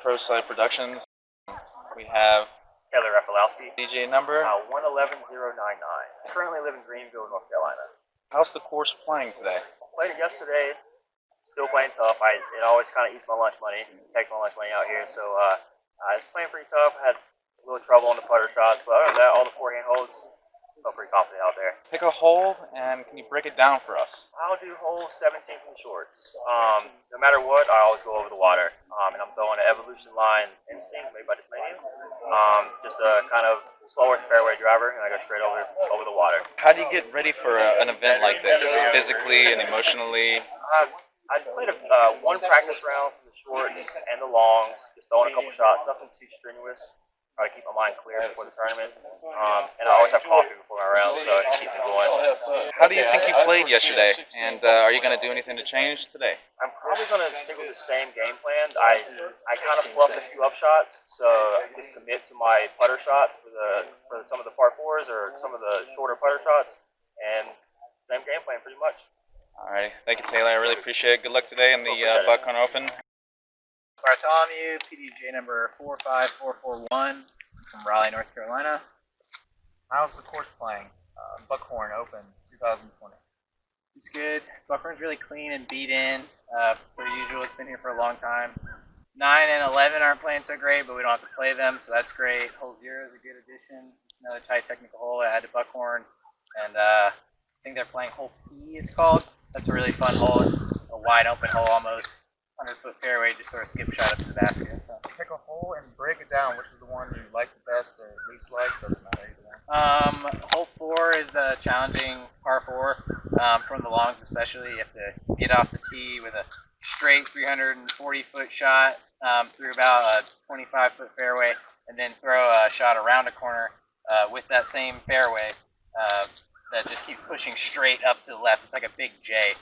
ProSide Productions. We have Taylor Rafaleowski. PDGA number 111099. Currently live in Greenville, North Carolina. How's the course playing today? Played it yesterday. Still playing tough. It always kind of eats my lunch money. Take my lunch money out here. So it's playing pretty tough. I had a little trouble on the putter shots, but other than that, all the forehand holds, felt pretty confident out there. Pick a hole, and can you break it down for us? I'll do hole 17 from the shorts. No matter what, I always go over the water. And I'm throwing an evolution line instinct made by this menu. Just a kind of slower fairway driver, and I go straight over the water. How do you get ready for an event like this, physically and emotionally? I played one practice round from the shorts and the longs, just throwing a couple shots, nothing too strenuous. Try to keep my mind clear before the tournament. And I always have coffee before my round, so it keeps me going. How do you think you played yesterday? And are you going to do anything to change today? I'm probably going to stick with the same game plan. I kind of fluffed a few up shots, so I just commit to my putter shots for some of the par fours or some of the shorter putter shots, and same game plan pretty much. All right, thank you, Taylor. I really appreciate it. Good luck today in the Buckhorn Open. Bartholomew, PDGA number 45441 from Raleigh, North Carolina. How's the course playing? Buckhorn Open 2020. It's good. Buckhorn's really clean and beat in. Per usual, it's been here for a long time. 9 and 11 aren't playing so great, but we don't have to play them, so that's great. Hole 0 is a good addition. Another tight technical hole I add to Buckhorn. And I think they're playing hole P, it's called. That's a really fun hole. It's a wide open hole almost. 100-foot fairway, just throw a skip shot up to the basket. So. Pick a hole and break it down. Which is the one you like the best or least like? Doesn't matter either one. Hole 4 is a challenging par 4 from the longs, especially. You have to get off the tee with a straight 340-foot shot through about a 25-foot fairway, and then throw a shot around a corner with that same fairway that just keeps pushing straight up to the left. It's like a big J.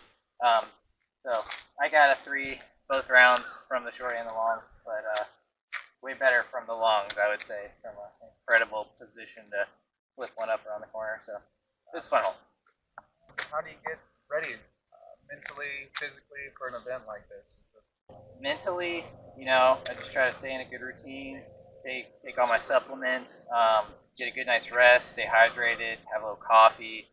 So I got a 3 both rounds from the short and the long, but way better from the longs, I would say, from an incredible position to flip one up around the corner. So it's fun hole. How do you get ready mentally, physically for an event like this? Mentally, I just try to stay in a good routine, take all my supplements, get a good night's rest, stay hydrated, have a little coffee.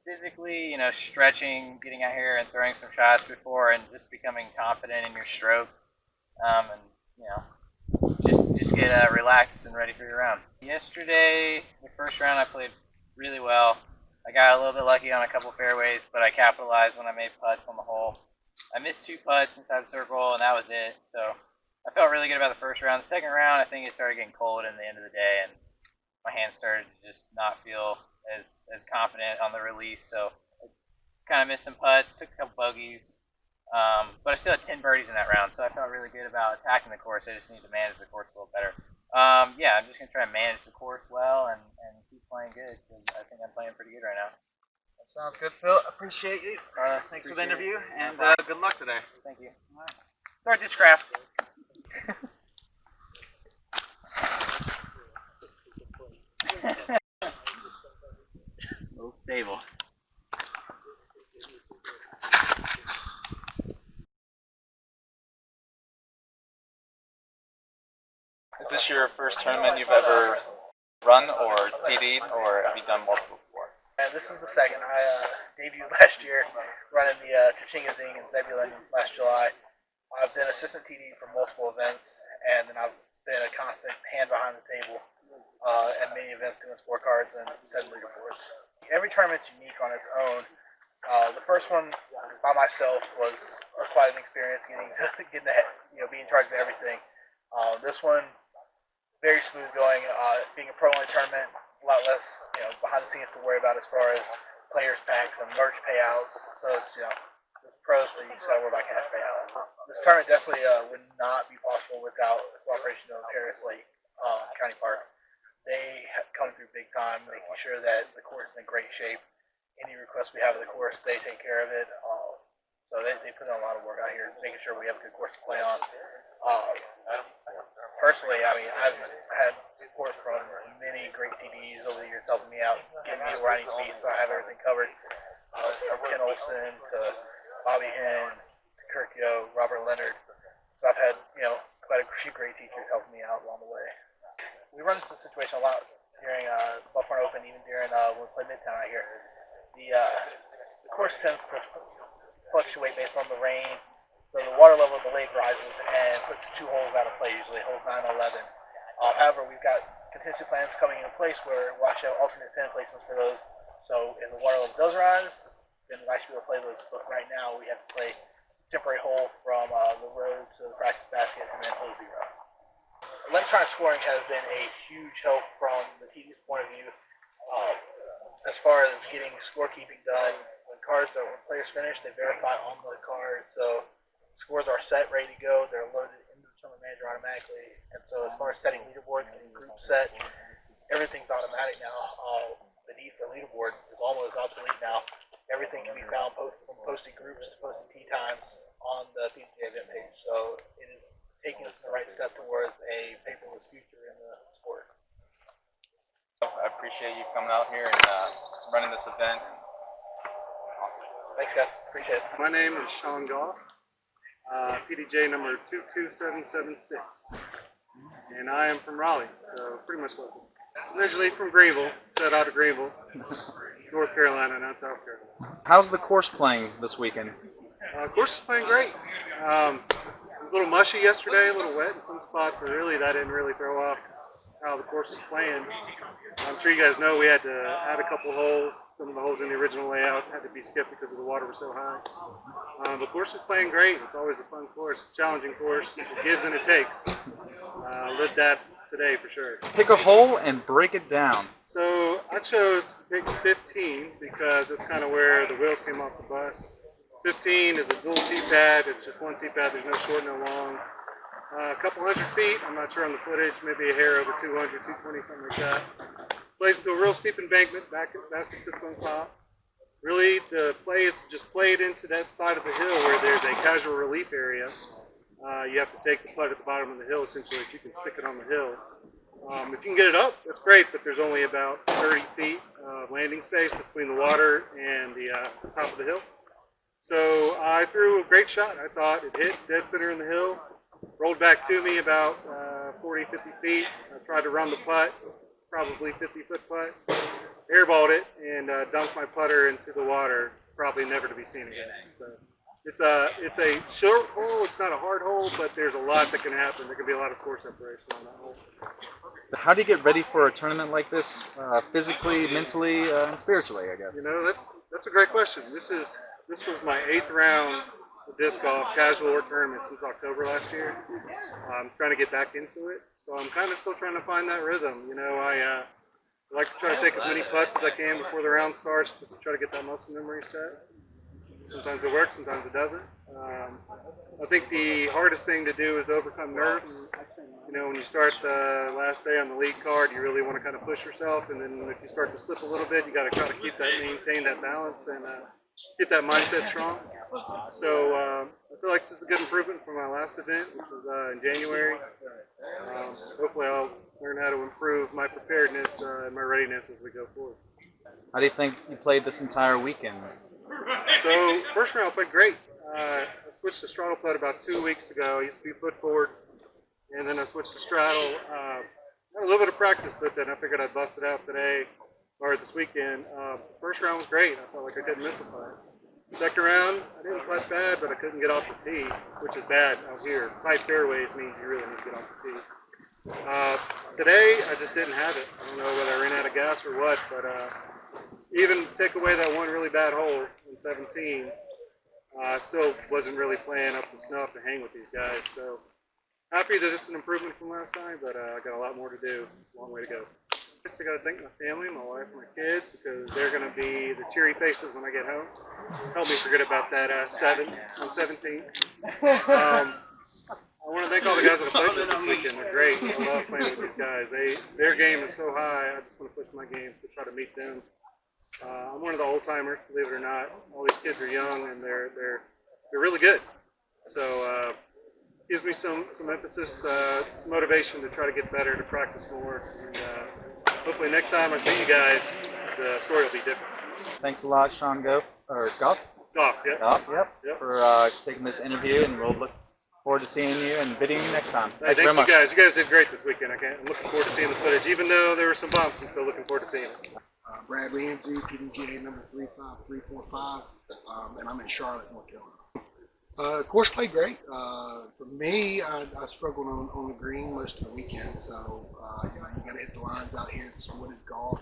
Physically, stretching, getting out here and throwing some shots before, and just becoming confident in your stroke, and just get relaxed and ready for your round. Yesterday, the first round, I played really well. I got a little bit lucky on a couple fairways, but I capitalized when I made putts on the hole. I missed 2 putts inside the circle, and that was it. So I felt really good about the first round. The second round, I think it started getting cold in the end of the day, and my hands started to just not feel as confident on the release, so I kind of missed some putts, took a couple bogeys, but I still had 10 birdies in that round, so I felt really good about attacking the course. I just need to manage the course a little better. Yeah, I'm just going to try and manage the course well and keep playing good, because I think I'm playing pretty good right now. That sounds good, Phil. Appreciate you. Thanks for the interview, and good luck today. Thank you. Start this craft. A little stable. Is this your first tournament you've ever run or PD'd, or have you done multiple before? This is the second. I debuted last year running the Tachingazing in Zebulon last July. I've been assistant TD for multiple events, and then I've been a constant hand behind the table at many events doing scorecards and setting leaderboards. Every tournament's unique on its own. The first one by myself was quite an experience, getting be in charge of everything. This one, very smooth going. Being a pro-only tournament, a lot less behind the scenes to worry about as far as players packs and merch payouts. So it's it's pros, so you just got to worry about cash payout. This tournament definitely would not be possible without the cooperation of Harris Lake County Park. They come through big time, making sure that the court's in great shape. Any requests we have of the course, they take care of it. So they put in a lot of work out here, making sure we have a good course to play on. Personally, I've had support from many great TDs over the years helping me out, getting me to where I need to be, so I have everything covered. From Ken Olson to Bobby Hinn, to Kirk Yo, Robert Leonard. So I've had, quite a few great teachers helping me out along the way. We run into the situation a lot during Buckhorn Open, even during when we play Midtown out here. The course tends to fluctuate based on the rain, so the water level of the lake rises and puts 2 holes out of play, usually holes 9 and 11. However, we've got contingency plans coming into place where we'll actually have alternate pin placements for those. So if the water level does rise, then we'll actually be able to play those. But right now, we have to play temporary hole from the road to the practice basket and then hole 0. Electronic scoring has been a huge help from the TD's point of view as far as getting scorekeeping done. When players finish, they verify on the card, so scores are set, ready to go. They're loaded into the tournament manager automatically, and so as far as setting leaderboards, getting groups set, everything's automatic now. The need for leaderboard is almost obsolete now. Everything can be found from posting groups to posting tee times on the PDGA event page. So it is taking us in the right step towards a paperless future in the sport. I appreciate you coming out here and running this event. Awesome. Thanks, guys. Appreciate it. My name is Sean Gough, PDGA number 22776, and I am from Raleigh, so pretty much local. Originally from Greenville, shout out to Greenville, North Carolina, not South Carolina. How's the course playing this weekend? Course is playing great. It was a little mushy yesterday, a little wet in some spots, but really that didn't really throw off how the course is playing. I'm sure you guys know we had to add a couple holes. Some of the holes in the original layout had to be skipped because the water was so high. The course is playing great. It's always a fun course, challenging course. It gives and it takes. Lived that today for sure. Pick a hole and break it down. So I chose to pick 15 because it's kind of where the wheels came off the bus. 15 is a dual tee pad. It's just one tee pad. There's no short, no long. A couple hundred feet. I'm not sure on the footage. Maybe a hair over 200, 220, something like that. Plays into a real steep embankment. Basket sits on top. Really, the play is just played into that side of the hill where there's a casual relief area. You have to take the putt at the bottom of the hill, essentially, if you can stick it on the hill. If you can get it up, that's great, but there's only about 30 feet of landing space between the water and the top of the hill. So I threw a great shot. I thought it hit dead center in the hill, rolled back to me about 40, 50 feet. I tried to run the putt, probably 50-foot putt, airballed it, and dunked my putter into the water, probably never to be seen again. So it's a short hole. It's not a hard hole, but there's a lot that can happen. There can be a lot of score separation on that hole. So how do you get ready for a tournament like this, physically, mentally, and spiritually, I guess? You know, that's a great question. This was my 8th round of disc golf casual or tournament since October last year. I'm trying to get back into it, so I'm kind of still trying to find that rhythm. You know, I like to try to take as many putts as I can before the round starts just to try to get that muscle memory set. Sometimes it works, sometimes it doesn't. I think the hardest thing to do is to overcome nerves. You know, when you start the last day on the lead card, you really want to kind of push yourself, and then if you start to slip a little bit, you got to try to maintain that balance and get that mindset strong. So I feel like this is a good improvement from my last event, which was in January. Hopefully I'll learn how to improve my preparedness and my readiness as we go forward. How do you think you played this entire weekend? So first round I played great. I switched to straddle putt about 2 weeks ago. I used to be foot forward, and then I switched to straddle. I had a little bit of practice with it, and I figured I'd bust it out today or this weekend. First round was great. I felt like I couldn't miss a putt. Second round, I didn't putt bad, but I couldn't get off the tee, which is bad out here. Tight fairways means you really need to get off the tee. Today, I just didn't have it. I don't know whether I ran out of gas or what, but even take away that one really bad hole in 17, I still wasn't really playing up to snuff to hang with these guys. So happy that it's an improvement from last time, but I got a lot more to do. Long way to go. I got to thank my family, my wife, and my kids, because they're going to be the cheery faces when I get home. Help me forget about that 7 on 17. I want to thank all the guys that I played with this weekend. They're great. I love playing with these guys. Their game is so high. I just want to push my game to try to meet them. I'm one of the old timers, believe it or not. All these kids are young and they're really good. So gives me some emphasis, some motivation to try to get better, to practice more. And hopefully next time I see you guys, the story will be different. Thanks a lot, Sean Gough, Gough, yep. Gough, yep, for taking this interview, and we'll look forward to seeing you and bidding you next time. Hey, Thank you very much. guys. You guys did great this weekend. I'm looking forward to seeing the footage. Even though there were some bumps, I'm still looking forward to seeing it. Brad Ramsey, PDGA number 35345, and I'm in Charlotte, North Carolina. Course played great. For me, I struggled on the green most of the weekend, so you got to hit the lines out here. It's wooded golf,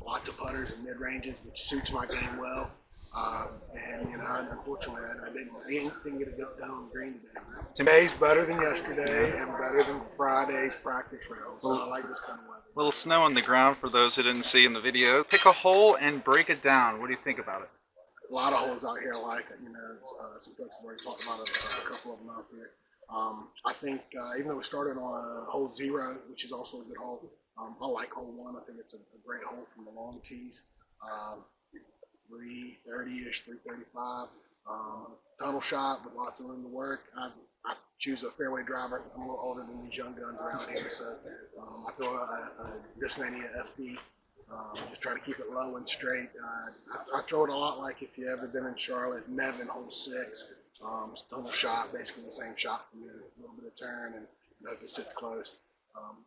lots of putters and mid ranges, which suits my game well. And unfortunately, I didn't get a good done on the green today. Today's better than yesterday and better than Friday's practice round, so I like this kind of weather. Little snow on the ground for those who didn't see in the video. Pick a hole and break it down. What do you think about it? A lot of holes out here I like it. Some folks have already talked about a couple of them out there. I think even though we started on hole 0, which is also a good hole, I like hole 1. I think it's a great hole from the long tees. 330-ish, 335. Tunnel shot with lots of room to work. I choose a fairway driver. I'm a little older than these young guns around here, so I throw a Discmania FD. Just try to keep it low and straight. I throw it a lot like if you ever been in Charlotte, Nevin, hole 6. Tunnel shot, basically the same shot from there. A little bit of turn and hope it sits close.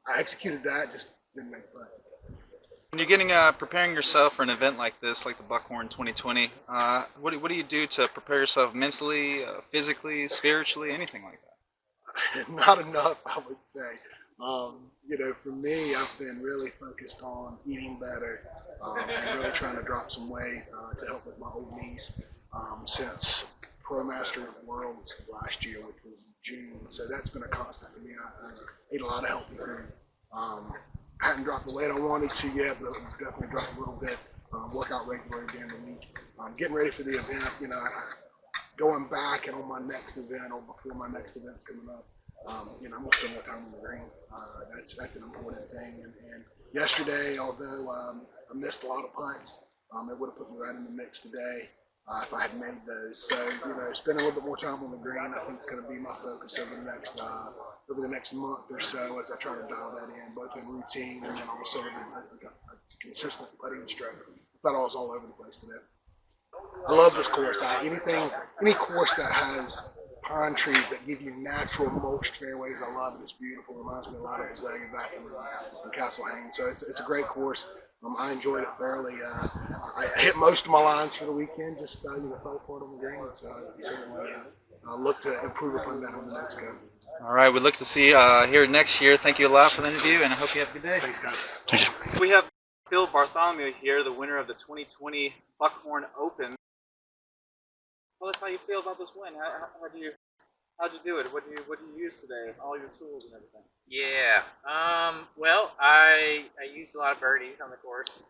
I executed that, just didn't make the putt. When you're getting preparing yourself for an event like this, like the Buckhorn 2020, what do you do to prepare yourself mentally, physically, spiritually, anything like that? Not enough, I would say. For me, I've been really focused on eating better and really trying to drop some weight to help with my old knees since Pro Master Worlds last year, which was June. So that's been a constant for me. I ate a lot of healthy food. I hadn't dropped the weight I wanted to yet, but definitely dropped a little bit. Work out regularly during the week. Getting ready for the event, going back and on my next event or before my next event's coming up, I'm going to spend more time on the green. That's an important thing. And yesterday, although I missed a lot of putts, it would have put me right in the mix today if I had made those. So, spending a little bit more time on the green, I think it's going to be my focus over the next month or so as I try to dial that in, both in routine and then also a consistent putting stroke. I thought I was all over the place today. I love this course. Any course that has pine trees that give you natural mulched fairways, I love it. It's beautiful. It reminds me a lot of Zaga back in Castle Haynes. So it's a great course. I enjoyed it thoroughly. I hit most of my lines for the weekend, just fell apart on the green. So I certainly look to improve upon that on the next go. All right, we look to see you here next year. Thank you a lot for the interview, and I hope you have a good day. Thanks, guys. Thank you. We have Philiph Bartholomew here, the winner of the 2020 Buckhorn Open. Tell us how you feel about this win. How'd you do it? What do you use today? All your tools and everything. Yeah. Well, I used a lot of birdies on the course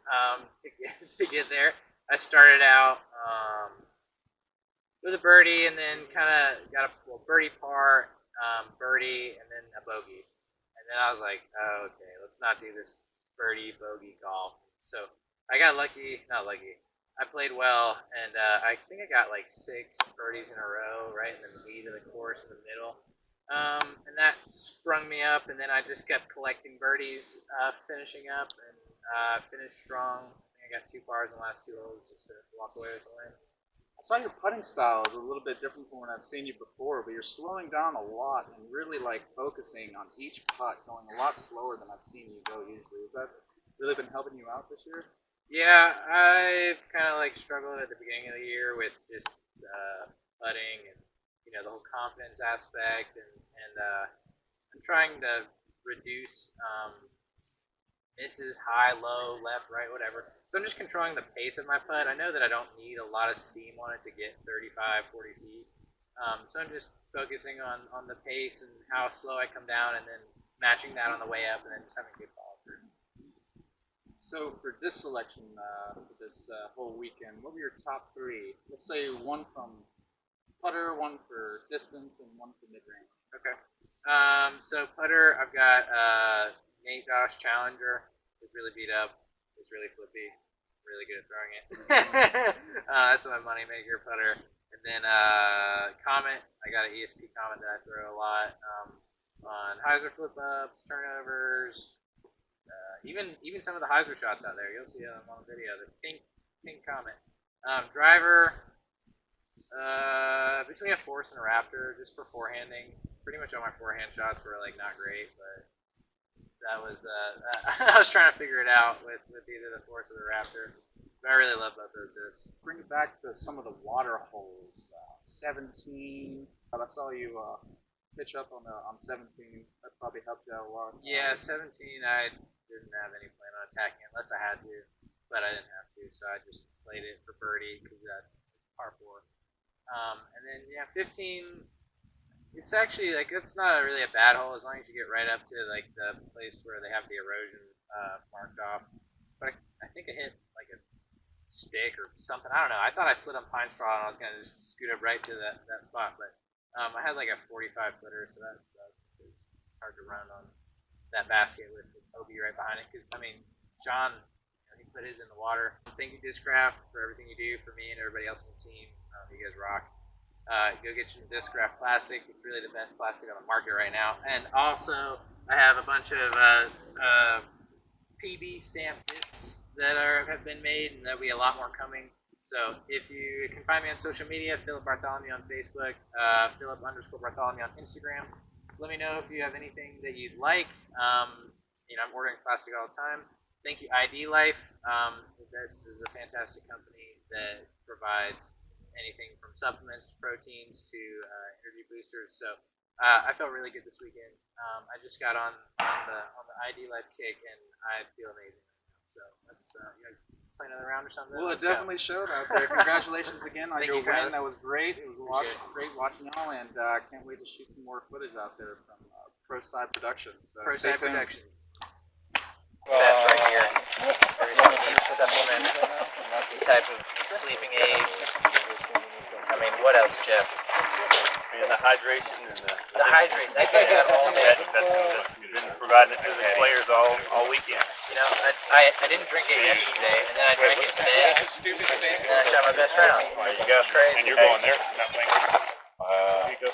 to get there. I started out with a birdie and then kind of got a birdie par, birdie, and then a bogey. And then I was like, oh, okay, let's not do this birdie bogey golf. So I got lucky, not lucky. I played well, and I think I got like 6 birdies in a row, right in the meat of the course in the middle. And that sprung me up, and then I just kept collecting birdies, finishing up, and finished strong. I think I got 2 pars in the last 2 holes just to walk away with the win. I saw your putting style is a little bit different from when I've seen you before, but you're slowing down a lot and really like focusing on each putt, going a lot slower than I've seen you go usually. Has that really been helping you out this year? Yeah, I've kind of like struggled at the beginning of the year with just putting and the whole confidence aspect, and I'm trying to reduce misses, high, low, left, right, whatever. So I'm just controlling the pace of my putt. I know that I don't need a lot of steam on it to get 35, 40 feet. So I'm just focusing on the pace and how slow I come down, and then matching that on the way up, and then just having a good follow through. So for this selection, for this whole weekend, what were your top 3? Let's say 1 from putter, 1 for distance, and 1 for mid-range. Okay. So putter, I've got Nate Gough Challenger. He's really beat up. He's really flippy. Really good at throwing it. That's my moneymaker putter. And then Comet, I got an ESP Comet that I throw a lot on hyzer flip-ups, turnovers. Even some of the hyzer shots out there, you'll see them on the video. The pink Comet. Driver, Between a Force and a Raptor, just for forehanding. Pretty much all my forehand shots were like not great, but that was I was trying to figure it out with either the Force or the Raptor. But I really love both those discs. Bring it back to some of the water holes. 17. I saw you pitch up on 17. That probably helped you out a lot. Yeah, 17. I didn't have any plan on attacking it unless I had to, but I didn't have to, so I just played it for birdie because it's par 4. And then 15. It's actually like it's not really a bad hole as long as you get right up to like the place where they have the erosion marked off. But I think I hit like a stick or something. I don't know. I thought I slid on pine straw and I was gonna just scoot up right to that spot, but I had like a 45 footer, so it's hard to run on that basket with Obi right behind it. Because I mean, John, he put his in the water. Thank you, Discraft, for everything you do for me and everybody else on the team. You guys rock. Go get some Discraft plastic. It's really the best plastic on the market right now. And also, I have a bunch of PB stamp discs that have been made, and there'll be a lot more coming. So if you can find me on social media, Philiph Bartholomew on Facebook, Philiph_Bartholomew on Instagram. Let me know if you have anything that you'd like. I'm ordering plastic all the time. Thank you, ID Life. This is a fantastic company that provides anything from supplements to proteins to energy boosters. So I felt really good this weekend. I just got on the ID Life kick, and I feel amazing right now. So let's play another round or something. Well, it definitely showed out there. Congratulations again on your win. That was great. It was great watching y'all, and I can't wait to shoot some more footage out there from ProSide Productions. ProSide Productions. Sets right here. Everything you need, supplements, any type of sleeping aids. I mean, what else, Jeff? And the hydration and the hydrate. That guy got all day. That's been providing it to the players all weekend. You know, I didn't drink it yesterday, and then I drank it today, and then I shot my best round. There you go. Crazy. And you're going there. Not playing. Thank you.